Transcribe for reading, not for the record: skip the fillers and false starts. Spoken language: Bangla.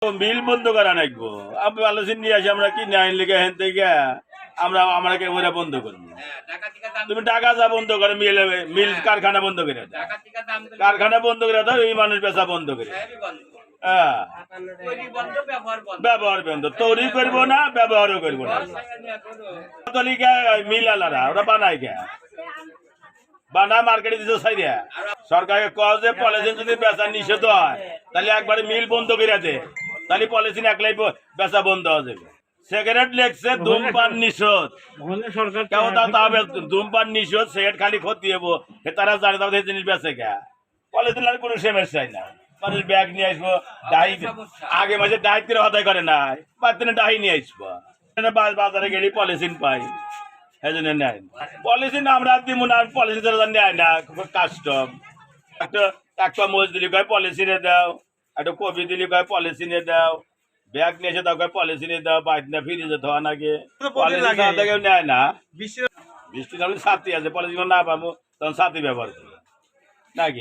মিল বন্ধ করা নাকবো আপনি আলোচনা নিয়ে আসি আমরা কি আইন লিখে হেন থেকে আমরা ওরা বন্ধ করবো। তুমি টাকা যা বন্ধ করে মিল কারখানা বন্ধ করে দাও, কারখানা বন্ধ করে দাও, এই মানুষ বেচা বন্ধ করে হ্যাঁ ব্যবহার বন্ধ, তৈরি করবো না ব্যবহারও করবো না। মিল আলারা ওরা বানায় গে বানা মার্কেটে দিতে চাই সরকারকে কয় যে পলিথিন যদি বেচা নিষেধ হয় তাহলে একবারে মিল বন্ধ করে দে, তাহলে পলিথিন একলাই বেচা বন্ধ হয়ে যাবে। সিগারেট লেখছে ধূমপান নিষেধ, ধূমপান নিষেধ, সিগারেট খালি ক্ষতি হবো তারা জানে তাদের জিনিস বেচে গে পলিথিন আর কোনো সেমের চাই না। মানুষ ব্যাগ নিয়ে আসবো, ডাহি আগে মাঝে ডাহি করে হতাই করে নাই বাতিনে ডাহি নিয়ে আসবো, বাজারে গেলে পলিথিন পাই এই জন্য নেয় পলিথিন আমরা দিব না, পলিথিন নেয় না কাস্টম। একটা মোজ দিলি কয় পলিথিনে দাও, একটা কপি দিলি কয় পলিথিনে দাও, ব্যাগ নিয়ে এসে দাও কয় পলিথিনে দাও, বাইরে ফিরে যেতে হয় নাকি পলিথিন নেয় না। বৃষ্টি ছাতি আছে পলিথিন না পাবো তখন ছাতি ব্যবহার করবো নাকি।